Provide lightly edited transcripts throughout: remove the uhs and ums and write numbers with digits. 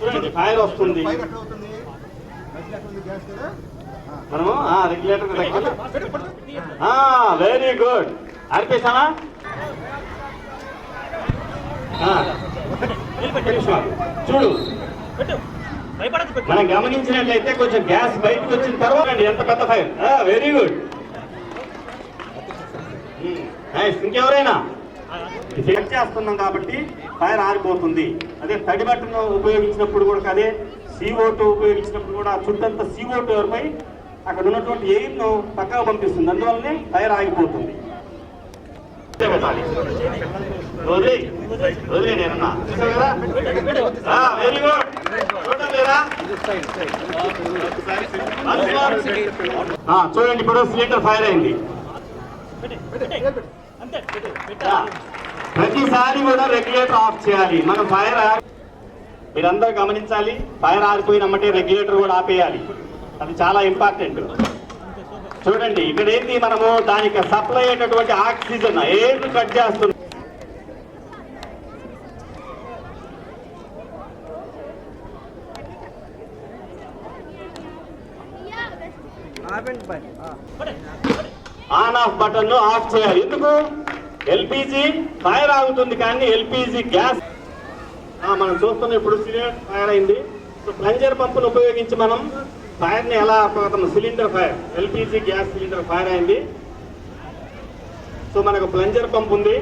చూడండి ఫైర్ వస్తుంది, మనము రెగ్యులేటర్ వెరీ గుడ్ ఆర్పేసామా. చూడు మనం గమనించినట్లయితే కొంచెం గ్యాస్ బయటకు వచ్చిన తర్వాత ఎంత పెద్ద ఫైర్. వెరీ గుడ్, ఇంకెవరైనా చెక్ చేస్తున్నాం కాబట్టి ఫైర్ ఆరిపోతుంది. అదే తడి బట్టను ఉపయోగించినప్పుడు కూడా, అదే CO2 ఉపయోగించినప్పుడు కూడా చుట్టంతా CO2 ఎవరిపై అక్కడ ఉన్నటువంటి ఎయిర్ను పక్కకు పంపిస్తుంది, అందువల్లనే ఫైర్ ఆగిపోతుంది. నేనన్నా వెరీ గుడ్, చూడండి ఇప్పుడు సిలిండర్ ఫైర్ అయింది. ప్రతిసారి కూడా రెగ్యులేటర్ ఆఫ్ చేయాలి. మనం ఫైర్ మీరందరూ గమనించాలి, ఫైర్ ఆరిపోయినమ్మంటే రెగ్యులేటర్ కూడా ఆపేయాలి, అది చాలా ఇంపార్టెంట్. చూడండి ఇక్కడ ఏంటి, మనము దానికి సప్లై అయినటువంటి ఆక్సిజన్ ఎయిర్ కట్ చేస్తుంది. ఆన్ ఆఫ్ బటన్ ఆఫ్ చేయాలి. ఎందుకు? ఎల్పిజి ఫైర్ ఆగుతుంది కానీ ఎల్పిజి గ్యాస్ మనం చూస్తున్నాం. ఇప్పుడు సిలిండర్ ఫైర్ అయింది. సో ప్లంజర్ పంపును ఉపయోగించి మనం ఫైర్ని ఎలా ఆపుతాం? Cylinder fire, LPG gas cylinder fire అయింది. సో మనకు ప్లంజర్ పంప్ ఉంది,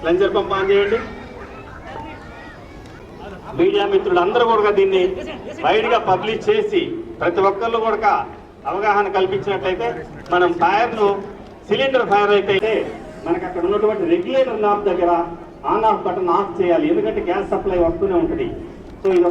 ప్లంజర్ పంప్ ఆన్ చేయండి. మీడియా మిత్రులు అందరూ కూడా దీన్ని వైడ్గా పబ్లిష్ చేసి ప్రతి ఒక్కళ్ళు కూడా అవగాహన కల్పించినట్లయితే మనం ఫైర్ను, సిలిండర్ ఫైర్ అయితే మనకు అక్కడ ఉన్నటువంటి రెగ్యులేటర్ నాబ్ దగ్గర ఆన్ ఆఫ్ బటన్ ఆఫ్ చేయాలి, ఎందుకంటే గ్యాస్ సప్లై వస్తూనే ఉంటుంది. సో ఇది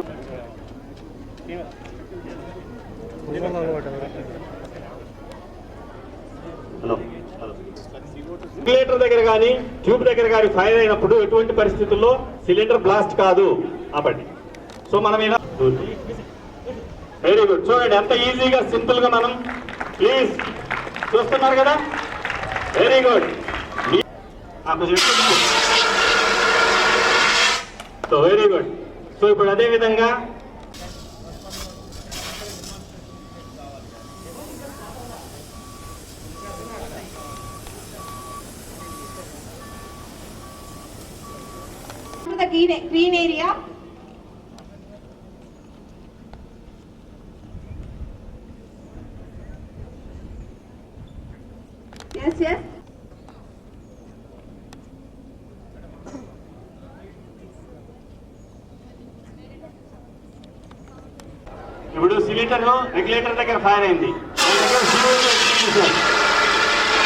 రెగ్యులేటర్ దగ్గర కానీ ట్యూబ్ దగ్గర కానీ ఫైర్ అయినప్పుడు ఎటువంటి పరిస్థితుల్లో సిలిండర్ బ్లాస్ట్ కాదు కాబట్టి. సో మనం ఇలా వెరీ గుడ్, చూడండి ఎంత ఈజీగా సింపుల్ గా మనం, ప్లీజ్ చూస్తున్నారు కదా, very good. So very good. So ఇప్పుడు అదే విధంగా green area. Yes, yes. ఇప్పుడు సిలిండర్ రెగ్యులేటర్ దగ్గర ఫైర్ అయింది,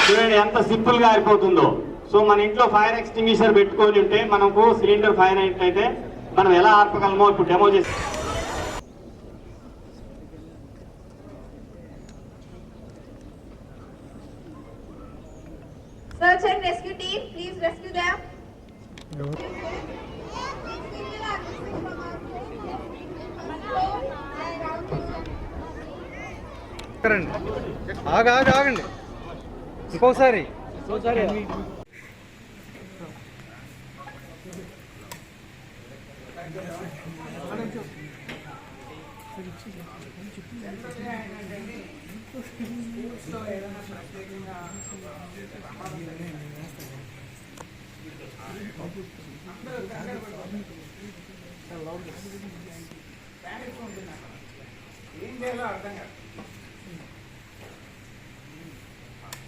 చూడండి ఎంత సింపుల్ గా అయిపోతుందో. సో మన ఇంట్లో ఫైర్ ఎక్స్టింగ్విషర్ పెట్టుకొని ఉంటే మనకు సిలిండర్ ఫైర్ అయినట్లయితే మనం ఎలా ఆర్పగలమో ఇప్పుడు డెమో చేసి. Search and rescue team, please rescue them. ఆగండి ఇంకోసారి ఏం చేయాలో అర్థం కాదు.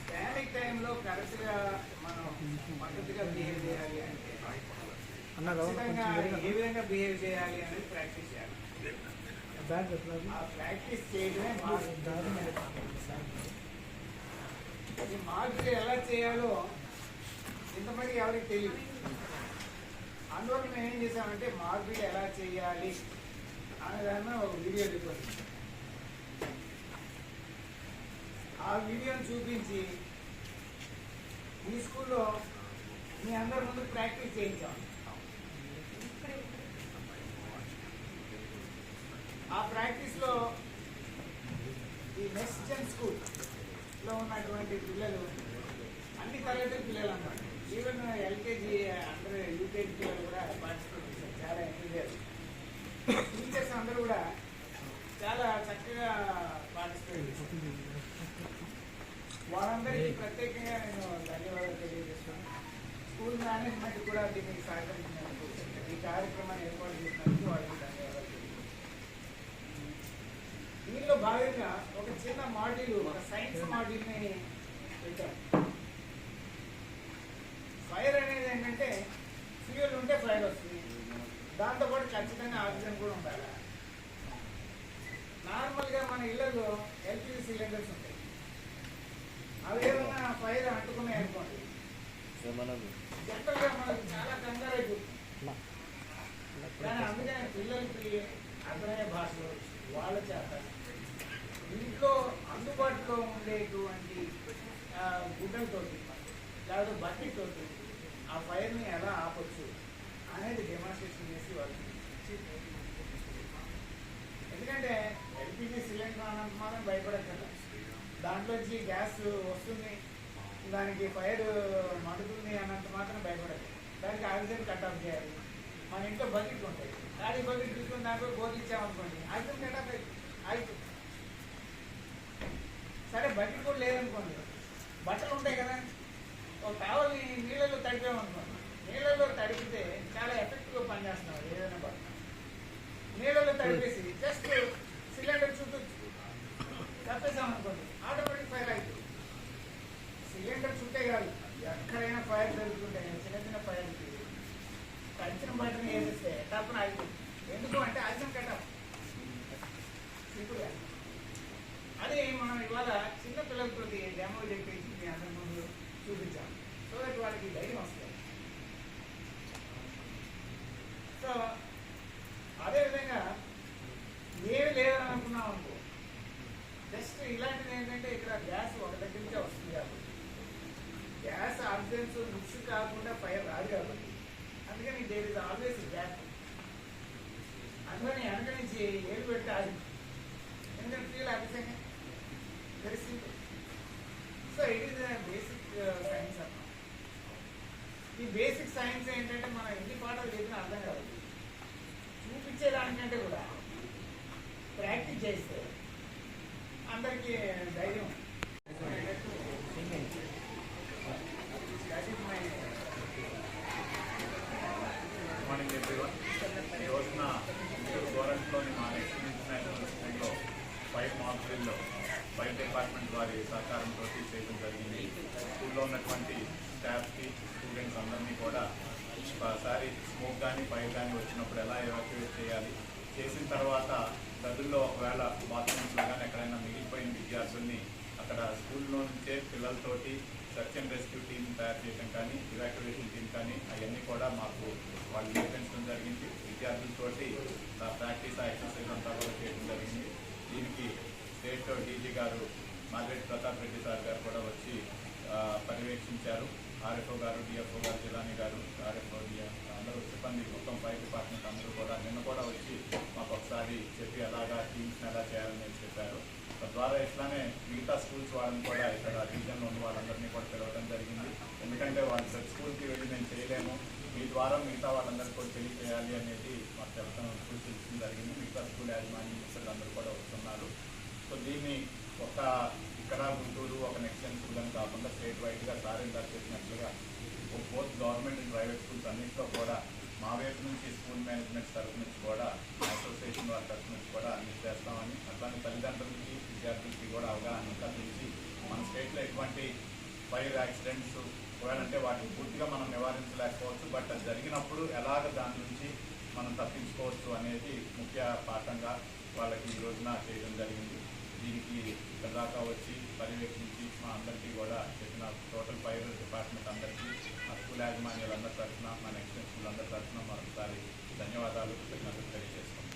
ప్యానిక్ టైంలో కరెక్ట్గా మనం పద్ధతిగా బిహేవ్ చేయాలి అంటే ఏ విధంగా బిహేవ్ చేయాలి అనేది ప్రాక్టీస్ చేయాలి. ఆ ప్రాక్టీస్ చేయడమే ఈ మార్పులు ఎలా చేయాలో ఇంతమంది ఎవరికి తెలియదు. అందువల్ల మేము ఏం చేసామంటే మార్పులు ఎలా చేయాలి అనేదాన్ని ఒక వీడియో రిపోర్ట్, ఆ వీడియోని చూపించి మీ స్కూల్లో మీ అందరి ముందు ప్రాక్టీస్ చేయించాం. ఆ ప్రాక్టీస్లో ఈ నెక్స్ట్ జెన్ స్కూల్లో ఉన్నటువంటి పిల్లలు అన్ని తరగతి పిల్లలు అన్నమాట. ఈవెన్ ఎల్కేజీ అందరూ యూకేజీ పిల్లలు కూడా పార్టిసిపేట్ చేశారు. చాలా ఎంకరేజ్. టీచర్స్ అందరూ కూడా చాలా చక్కగా పార్టిసిపేట్ చేశారు. వాళ్ళందరికీ ప్రత్యేకంగా నేను ధన్యవాదాలు తెలియజేస్తున్నాను. స్కూల్ మేనేజ్మెంట్ కూడా దీనికి సహకరించినందుకు, ఈ కార్యక్రమాన్ని ఏర్పాటు చేసినందుకు వాళ్ళకి ధన్యవాదాలు తెలియజేస్తున్నాను. దీనిలో భాగంగా ఒక చిన్న మాడ్యూల్, ఒక సైన్స్ మాడ్యూల్ని పెట్టాం. ఫైర్ అనేది ఏంటంటే ఫ్యూయల్ ఉంటే ఫైర్ వస్తుంది, దాంతోపాటు ఖచ్చితంగా ఆక్సిజన్ కూడా ఉండాలి. నార్మల్గా మన ఇళ్లలో ఎల్పిజి సిలిండర్స్ ఉంటాయి, అవి ఏమన్నా ఫైర్ అంటుకున్నాయి అనుకోండి, జనరల్గా మనకు చాలా కంగారు అయిపోతుంది. కానీ అందుకనే పిల్లలకి అర్థమయ్యే భాషలో వాళ్ళ చేత ఇంట్లో అందుబాటులో ఉండేటువంటి గుడ్డలతోటి లేకపోతే బకెట్ తోటి ఆ ఫైర్ని ఎలా ఆపొచ్చు అనేది డెమాన్స్ట్రేషన్ చేసి వాళ్ళకి ఎందుకంటే ఎల్పిజి సిలిండర్ అన్నంత మాత్రం భయపడక్కర్లేదు. దాంట్లోంచి గ్యాస్ వస్తుంది, దానికి ఫైర్ మండుతుంది అన్నంత మాత్రం భయపడదు. దానికి ఆక్సిజన్ కట్ ఆఫ్ చేయాలి. మన ఇంట్లో బకెట్ ఉంటాయి, ఖాళీ బకెట్ తీసుకుని దాంట్లో బోధించామనుకోండి, ఆక్సిజన్ కట్ ఆఫ్ అయిపోతుంది. సరే బకెట్ కూడా లేదనుకోండి, బట్టలు ఉంటాయి కదా, ఒక టవల్ని నీళ్ళలో తడిపామనుకోండి, నీళ్ళలో తడిపితే చాలా ఎఫెక్టివ్గా పనిచేస్తున్నాం. ఏదైనా బట్టలు నీళ్ళలో తడిపేసి జస్ట్ సిలిండర్ చుట్టూ తప్పేసామనుకోండి, ఆటోమేటిక్ ఫైర్ అవుతుంది. సిలిండర్ చుట్టే కాదు, ఎక్కడైనా ఫైర్ జరుగుతుంటాయి. చిన్న చిన్న ఫైర్కి కంచిన బట్టని వేసేస్తే తప్పని ఆగిపోతుంది. ఎందుకు అంటే ఆక్సిజన్ కట్ ఆఫ్ సింపుల్గా. అది మనం ఇవాళ చిన్న పిల్లలతో డెమో చెప్పేసి మీ అందరి ముందు చూపించాం, సో దట్ వాళ్ళకి ధైర్యం వస్తుంది. సో అదేవిధంగా ఏమి లేదని అనుకున్నాం అనుకో, జస్ట్ ఇలాంటిది ఏంటంటే ఇక్కడ గ్యాస్ ఒక దగ్గర నుంచే వస్తుంది కాబట్టి, గ్యాస్ ఆక్సిజన్స్ మిక్స్ కాకుండా ఫైర్ రాదు కాబట్టి, అందుకని దేర్ ఇస్ ఆల్వేస్ గ్యాస్. అందుకని వెనక నుంచి ఏడు పెట్టి ఆగి, ఎందుకంటే ఫీల్ ఆఫీసంగా very simple. So it is basic science అన్నమాట. ఈ బేసిక్ సైన్స్ ఏంటంటే మనం ఎన్ని పాటలు చెప్పినా అర్థం కాదు. చూపించేదానికంటే కూడా ప్రాక్టీస్ చేస్తే అందరికీ ధైర్యం. Morning everyone. ఈ రోజున గవర్నమెంట్లోని మా నెక్స్ట్ ఇంటర్నేషనల్ స్కూల్లో ఫైర్ మాక్ డ్రిల్లో ఫైర్ డిపార్ట్మెంట్ వారి సహకారంతో చేయడం జరిగింది. స్కూల్లో ఉన్నటువంటి స్టాఫ్కి, స్టూడెంట్స్ అందరినీ కూడా ఒకసారి స్మోక్ కానీ ఫైర్ కానీ వచ్చినప్పుడు ఎలా ఎవాక్యువేట్ చేయాలి, చేసిన తర్వాత గదుల్లో ఒకవేళ బాత్రూమ్స్లో కానీ ఎక్కడైనా మిగిలిపోయిన విద్యార్థుల్ని అక్కడ స్కూల్లో నుంచే పిల్లలతోటి సెర్చ్ అండ్ రెస్క్యూ టీం తయారు చేయడం కానీ, ఇవాక్యువేషన్ టీం కానీ అవన్నీ కూడా మాకు వాళ్ళు నేర్పించడం జరిగింది. విద్యార్థులతోటి ప్రాక్టీస్ ఎక్సర్సైజ్ అంతా కూడా చేయడం జరిగింది. దీనికి స్టేట్ డీజీ గారు మార్గరెట్ ప్రతాప్ రెడ్డి సార్ గారు కూడా వచ్చి పర్యవేక్షించారు. ఆర్ఎఫ్ఓ గారు, డిఎఫ్ఓ గారు, జిలానీ గారు, ఆర్ఎఫ్ఓ అందరూ సిబ్బంది మొత్తం ఫైర్ డిపార్ట్మెంట్ అందరూ కూడా నిన్న కూడా వచ్చి మాకు ఒకసారి చెప్పి అలాగా టీమ్స్ని ఎలా చేయాలని చెప్పారు. తద్వారా ఇట్లానే మిగతా స్కూల్స్ వాళ్ళని కూడా ఇక్కడ రీజన్లో ఉన్న వాళ్ళందరినీ కూడా పిలవడం జరిగింది. ఎందుకంటే వాళ్ళు ప్రతి స్కూల్కి వెళ్ళి మేము చేయలేము, మీ ద్వారా మిగతా వాళ్ళందరికీ కూడా తెలియజేయాలి అనేది మాకు సూచించడం జరిగింది. మిగతా స్కూల్ యాజమాన్యం అందరూ కూడా వస్తున్నారు. సో దీన్ని ఒక ఇక్కడ గుంటూరు ఒక నెక్స్ట్ జెన్ స్కూల్ అని కాకుండా స్టేట్ వైడ్గా సార్ చెప్పినట్లుగా both government and private schools అన్నింటిలో కూడా మా వైపు నుంచి స్కూల్ మేనేజ్మెంట్ తరఫు నుంచి కూడా అసోసియేషన్ వారి తరఫు నుంచి కూడా అన్ని చేస్తామని, అట్లానే తల్లిదండ్రులకి విద్యార్థులకి కూడా అవగాహన కల్పించి మన స్టేట్లో ఎటువంటి ఫైర్ యాక్సిడెంట్స్ ఒకవేళంటే వాటిని పూర్తిగా మనం నివారించలేకపోవచ్చు, బట్ అది జరిగినప్పుడు ఎలాగ దాని నుంచి మనం తప్పించుకోవచ్చు అనేది ముఖ్య పాఠంగా వాళ్ళకి ఈ రోజున చేయడం జరిగింది. దీనికి దాకా వచ్చి పర్యవేక్షించి మా అందరికీ కూడా చెప్పిన టోటల్ ఫైర్ డిపార్ట్మెంట్ అందరికీ, మా స్కూల్ యాజమాన్యాలందరి తరఫున, మా నెక్స్ట్ స్కూల్ అందరి తరఫున మరొకసారి ధన్యవాదాలు, కృతజ్ఞతలు తెలియజేస్తాం.